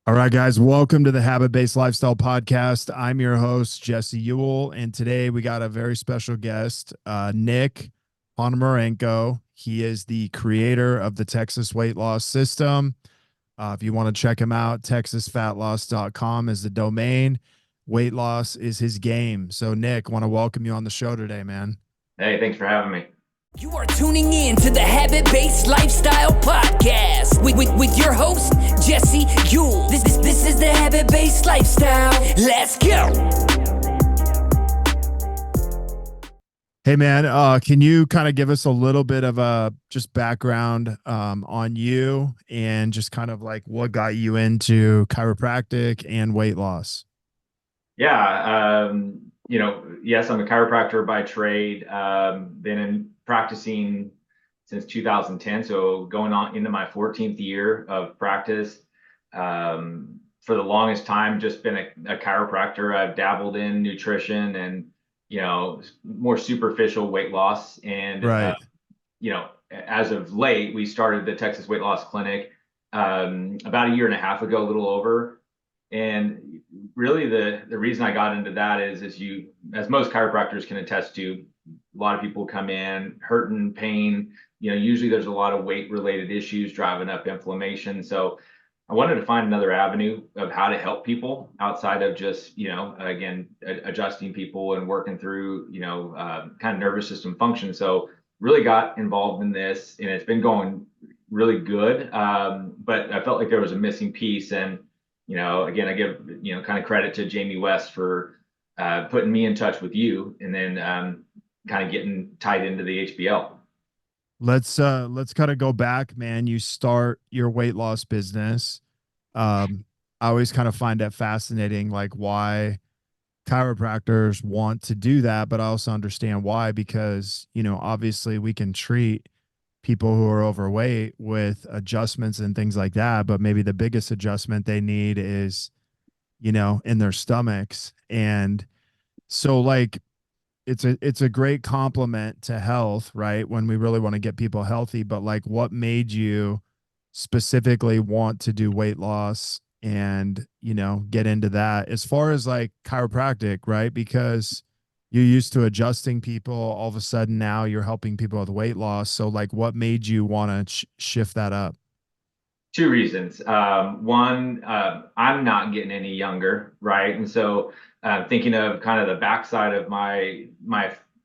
All right, guys, welcome to the Habit Based Lifestyle Podcast. I'm your host, Jesse Ewell, and today we got a very special guest, Nick Ponomarenko. He is the creator of the Texas Weight Loss System. If you want to check him out, texasfatloss.com is the domain. Weight loss is his game. So, Nick, want to welcome you on the show today, man. Hey, thanks for having me. You are tuning in to the Habit-Based Lifestyle Podcast with your host, Jesse Ewell. This is the Habit-Based Lifestyle. Let's go. Hey, man, can you kind of give us a little bit of a just background on you and just kind of like what got you into chiropractic and weight loss? Yeah, yes, I'm a chiropractor by trade. Been practicing since 2010, so going on into my 14th year of practice. For the longest time, just been a chiropractor. I've dabbled in nutrition and, more superficial weight loss. And, Right. as of late, we started the Texas Weight Loss Clinic about a year and a half ago, a little over. And really the reason I got into that is as most chiropractors can attest to, a lot of people come in hurting, pain. Usually there's a lot of weight related issues driving up inflammation. So I wanted to find another avenue of how to help people outside of just, again, adjusting people and working through, kind of nervous system function. So really got involved in this, and it's been going really good. But I felt like there was a missing piece. And again, I give, kind of credit to Jamie West for putting me in touch with you, and then kind of getting tied into the HBL. Let's kind of go back, man. You start your weight loss business. I always kind of find that fascinating, like why chiropractors want to do that, but I also understand why, because, obviously we can treat people who are overweight with adjustments and things like that, but maybe the biggest adjustment they need is, in their stomachs. And so like it's a great compliment to health, right? When we really want to get people healthy, but like what made you specifically want to do weight loss and, get into that as far as like chiropractic, right? Because you're used to adjusting people, all of a sudden now you're helping people with weight loss. So like what made you want to shift that up? Two reasons. One, I'm not getting any younger, right? And so thinking of kind of the backside of my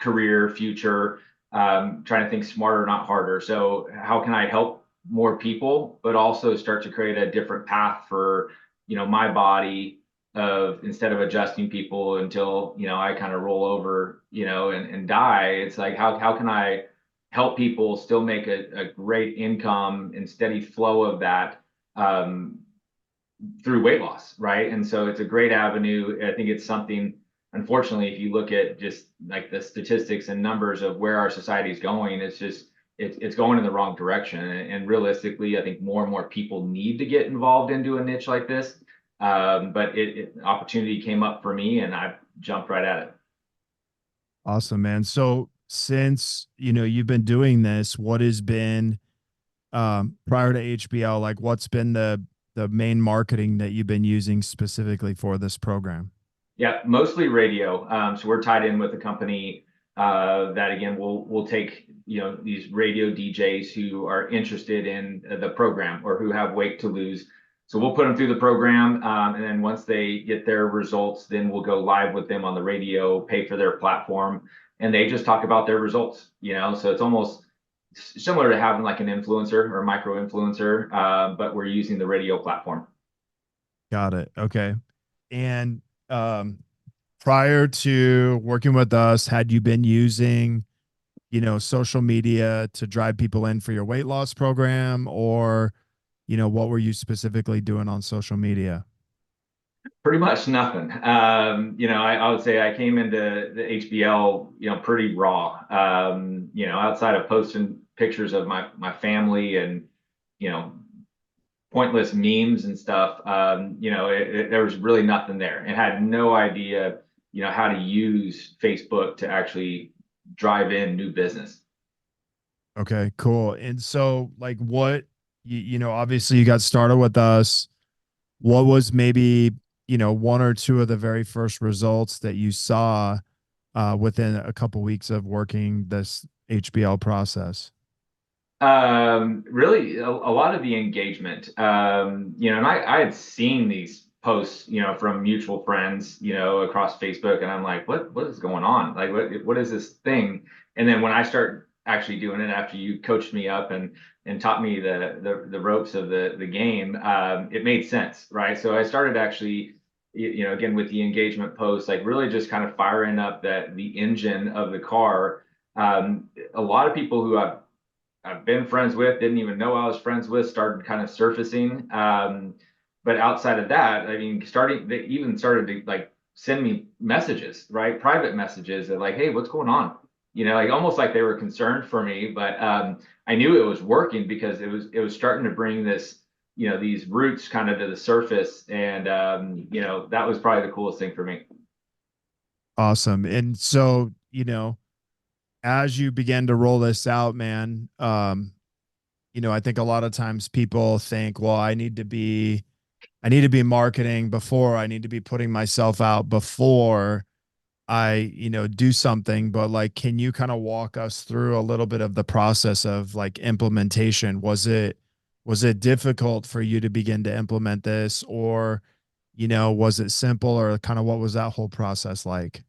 career future, trying to think smarter, not harder. So how can I help more people, but also start to create a different path for, my body, of instead of adjusting people until, I kind of roll over, and die. It's like, how can I help people still make a great income and steady flow of that through weight loss, right? And so it's a great avenue. I think it's something, unfortunately, if you look at just like the statistics and numbers of where our society is going, it's going in the wrong direction. And realistically, I think more and more people need to get involved into a niche like this. But opportunity came up for me, and I jumped right at it. Awesome, man. So since, you've been doing this, what has been, prior to HBL, like what's been the main marketing that you've been using specifically for this program? Yeah, mostly radio. So we're tied in with a company that again will take these radio DJs who are interested in the program or who have weight to lose. So we'll put them through the program, and then once they get their results, then we'll go live with them on the radio, pay for their platform, and they just talk about their results. So it's almost similar to having like an influencer or a micro influencer, but we're using the radio platform. Got it. Okay. And prior to working with us, had you been using, social media to drive people in for your weight loss program, or, what were you specifically doing on social media? Pretty much nothing. I would say I came into the HBL, pretty raw. Outside of posting pictures of my family and, you know, pointless memes and stuff, there was really nothing there, and had no idea, how to use Facebook to actually drive in new business. Okay, cool. And so like what, obviously you got started with us. what was maybe, one or two of the very first results that you saw within a couple weeks of working this HBL process? Really a lot of the engagement, and I had seen these posts, from mutual friends, across Facebook, and I'm like, what is going on? Like, what is this thing? And then when I start actually doing it after you coached me up and taught me the ropes of the game, it made sense, right? So I started actually, again, with the engagement posts, like really just kind of firing up the engine of the car. A lot of people who I've been friends with, didn't even know I was friends with, started kind of surfacing. But outside of that, I mean, they even started to like send me messages, right? Private messages of like, hey, what's going on? Like almost like they were concerned for me, but I knew it was working because it was starting to bring this, these roots kind of to the surface. And that was probably the coolest thing for me. Awesome. And so, as you began to roll this out, man, I think a lot of times people think, well, I need to be marketing before, I need to be putting myself out before I, do something. But like, can you kind of walk us through a little bit of the process of like implementation? Was it difficult for you to begin to implement this, or, was it simple, or kind of what was that whole process like?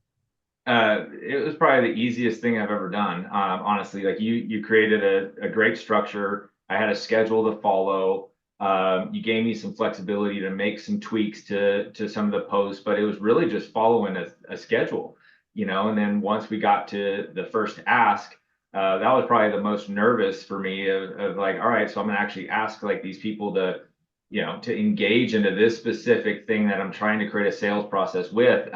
It was probably the easiest thing I've ever done. Honestly, like you created a great structure. I had a schedule to follow. You gave me some flexibility to make some tweaks to some of the posts, but it was really just following a schedule, And then once we got to the first ask, that was probably the most nervous for me of like, all right, so I'm gonna actually ask like these people to engage into this specific thing that I'm trying to create a sales process with.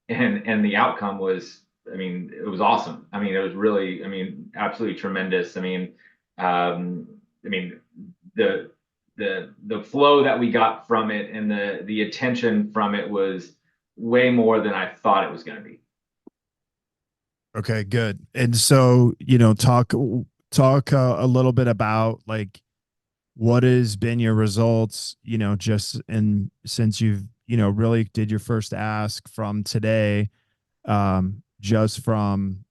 And the outcome was, I mean, it was awesome. I mean, it was really, I mean, absolutely tremendous. I mean, the the flow that we got from it and the attention from it was way more than I thought it was going to be. Okay, good. And so, talk a little bit about like what has been your results, just in since you've, really did your first ask from today, just from,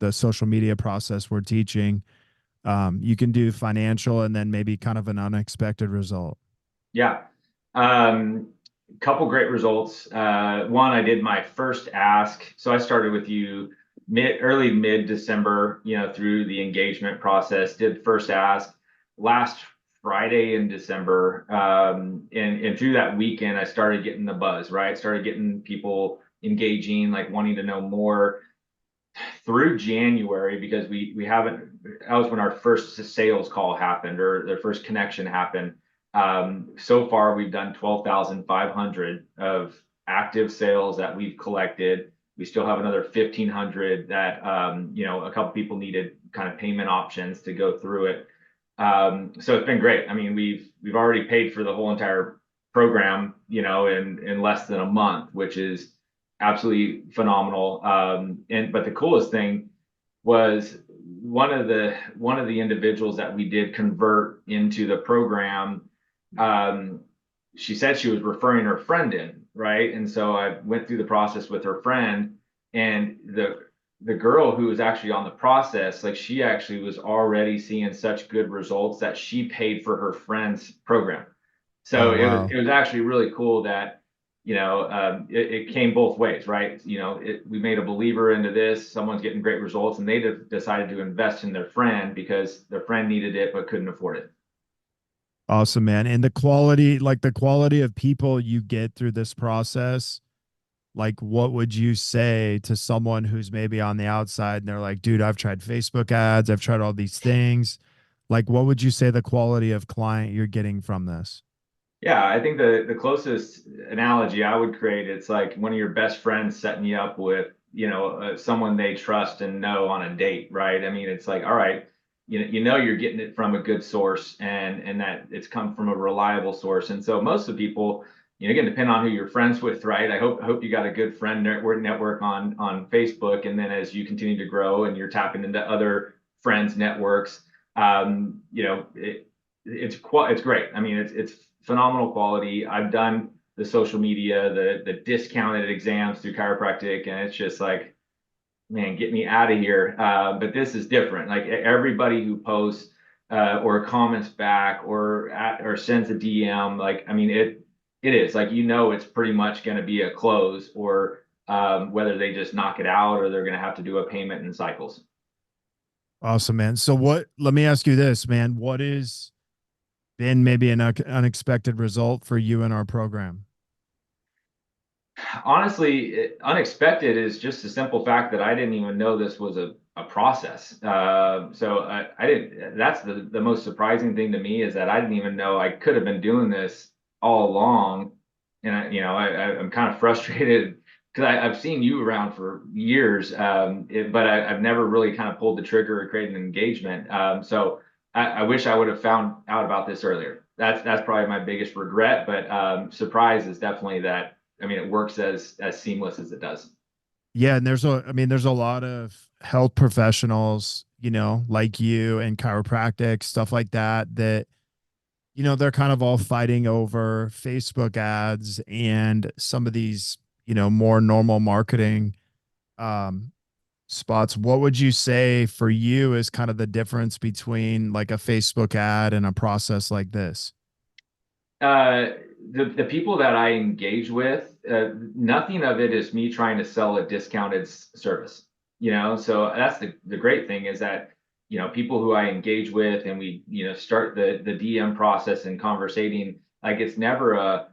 the social media process we're teaching. You can do financial and then maybe kind of an unexpected result. Yeah. Couple great results. One, I did my first ask. So I started with you early mid December, through the engagement process, did first ask last Friday in December. And through that weekend, I started getting the buzz, right? Started getting people engaging, like wanting to know more through January, because we haven't, that was when our first sales call happened or the first connection happened. So far, we've done 12,500 of active sales that we've collected. We still have another 1,500 that, a couple people needed kind of payment options to go through it. So it's been great. I mean, we've already paid for the whole entire program, in less than a month, which is absolutely phenomenal. But the coolest thing was one of the individuals that we did convert into the program. She said she was referring her friend in, right? And so I went through the process with her friend, and the girl who was actually on the process, like she actually was already seeing such good results that she paid for her friend's program. Oh, So wow. it was actually really cool that it came both ways, right? We made a believer into this. Someone's getting great results, and they decided to invest in their friend because their friend needed it but couldn't afford it. Awesome, man. And the quality of people you get through this process, like what would you say to someone who's maybe on the outside and they're like, dude, I've tried Facebook ads, I've tried all these things. Like, what would you say the quality of client you're getting from this? Yeah, I think the closest analogy I would create, it's like one of your best friends setting you up with, someone they trust and know on a date, right? I mean, it's like, all right, you're getting it from a good source, and that it's come from a reliable source. And so most of the people, again, depend on who you're friends with, right? I hope you got a good friend network on Facebook, and then as you continue to grow and you're tapping into other friends networks, it's great. I mean, phenomenal quality. I've done the social media, the discounted exams through chiropractic, and it's just like, man, get me out of here. But this is different. Like everybody who posts or comments back or sends a DM, like, I mean, it is like, it's pretty much going to be a close, or whether they just knock it out or they're going to have to do a payment in cycles. Awesome, man. So let me ask you this, man. What is been maybe an unexpected result for you in our program? Honestly, unexpected is just the simple fact that I didn't even know this was a process. So I didn't, that's the most surprising thing to me, is that I didn't even know I could have been doing this all along. And I'm kind of frustrated because I've seen you around for years, but I've never really kind of pulled the trigger or created an engagement. So I wish I would have found out about this earlier. That's probably my biggest regret, but surprise is definitely that. I mean, it works as seamless as it does. Yeah, and there's a lot of health professionals, like you and chiropractic, stuff like that, they're kind of all fighting over Facebook ads and some of these, more normal marketing um spots. What would you say for you is kind of the difference between like a Facebook ad and a process like this? Uh, the people that I engage with, nothing of it is me trying to sell a discounted service. So that's the great thing, is that people who I engage with, and we start the DM process and conversating, like it's never a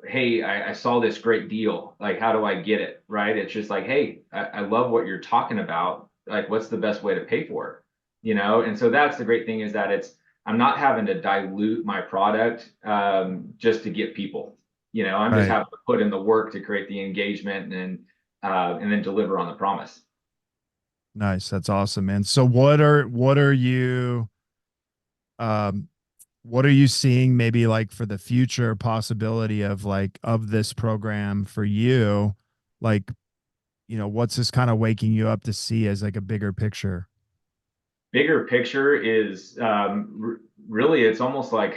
hey, I saw this great deal, like how do I get it, right? It's just like, hey, I love what you're talking about, like what's the best way to pay for it, and so that's the great thing, is that I'm not having to dilute my product just to get people. I'm just Right. having to put in the work to create the engagement, and then deliver on the promise. Nice. That's awesome, man. So um what are you seeing maybe like for the future possibility of like of this program for you? Like, what's this kind of waking you up to see as like a bigger picture? Bigger picture is really, it's almost like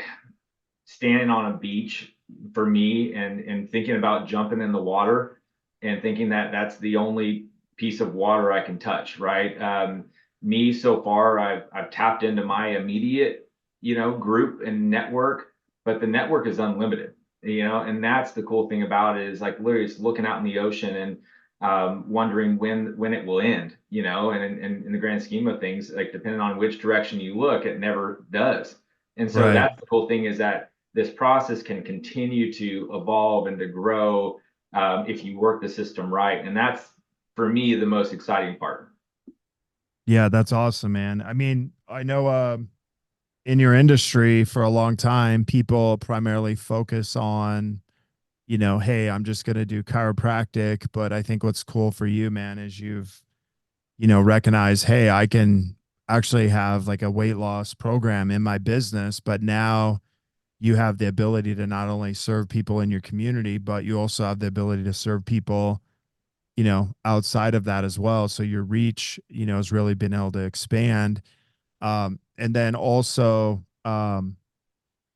standing on a beach for me, and thinking about jumping in the water, and thinking that that's the only piece of water I can touch, right? Me, so far, I've tapped into my immediate, group and network, but the network is unlimited, and that's the cool thing about it, is like literally it's looking out in the ocean and wondering when it will end, and in the grand scheme of things, like depending on which direction you look, it never does. And so Right. that's the cool thing, is that this process can continue to evolve and to grow if you work the system right. And that's, for me, the most exciting part. Yeah, that's awesome, man. I mean, I know in your industry for a long time, people primarily focus on, hey, I'm just going to do chiropractic. But I think what's cool for you, man, is you've, recognized, hey, I can actually have like a weight loss program in my business. But now you have the ability to not only serve people in your community, but you also have the ability to serve people, outside of that as well. So your reach, has really been able to expand. And then also, I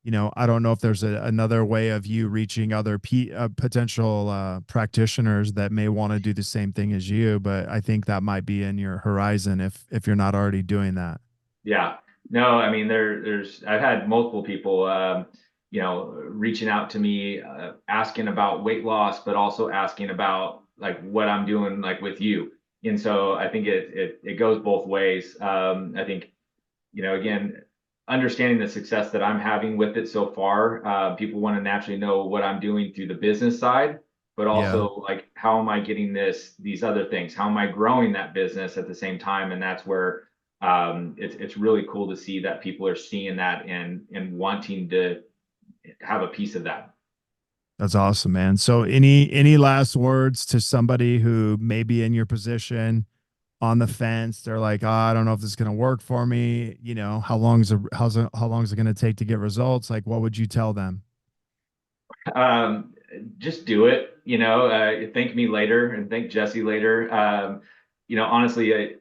don't know if there's another way of you reaching other potential practitioners that may want to do the same thing as you, but I think that might be in your horizon if you're not already doing that. Yeah. No, I mean, I've had multiple people, reaching out to me, asking about weight loss, but also asking about like what I'm doing, like with you. And so I think it goes both ways. I think, again, understanding the success that I'm having with it so far, people want to naturally know what I'm doing through the business side, but Yeah, also like, how am I getting these other things? How am I growing that business at the same time? And that's where it's really cool to see that people are seeing that and wanting to have a piece of that. that's awesome, man. So any last words to somebody who may be in your position, on the fence? They're like, oh, I don't know if this is going to work for me. How long is it going to take to get results? Like, what would you tell them? Um, just do it, thank me later and thank Jesse later. Honestly,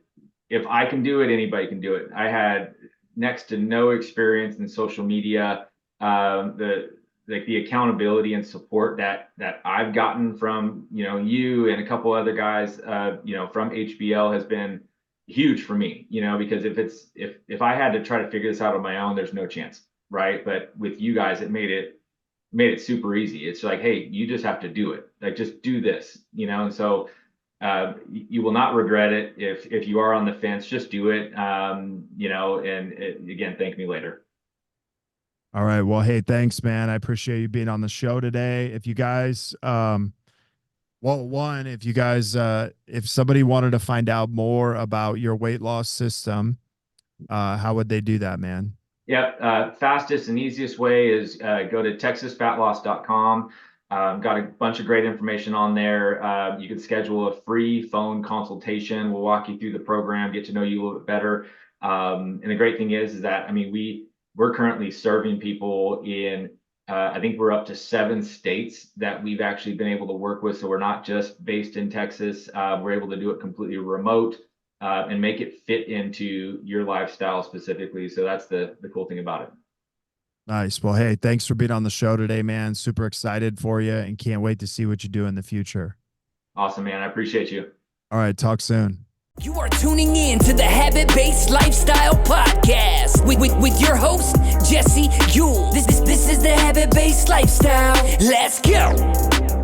if I can do it, anybody can do it. I had next to no experience in social media. the accountability and support that I've gotten from, you and a couple other guys, from HBL has been huge for me, because if I had to try to figure this out on my own, there's no chance, right? But with you guys, it made it super easy. It's like, hey, you just have to do it. Like, just do this, and so you will not regret it. If you are on the fence, just do it. Again, thank me later. All right. Well, hey, thanks, man. I appreciate you being on the show today. If you guys, if somebody wanted to find out more about your weight loss system, how would they do that, man? Yeah. Fastest and easiest way is go to texasfatloss.com. Got a bunch of great information on there. You can schedule a free phone consultation. We'll walk you through the program, get to know you a little bit better. And the great thing is that, we're currently serving people in, I think we're up to 7 states that we've actually been able to work with. So we're not just based in Texas. We're able to do it completely remote and make it fit into your lifestyle specifically. So that's the cool thing about it. Nice. Well, hey, thanks for being on the show today, man. Super excited for you and can't wait to see what you do in the future. Awesome, man. I appreciate you. All right. Talk soon. You are tuning in to the Habit-Based Lifestyle Podcast with your host, Jesse Ewell. This is the Habit-Based Lifestyle. Let's go.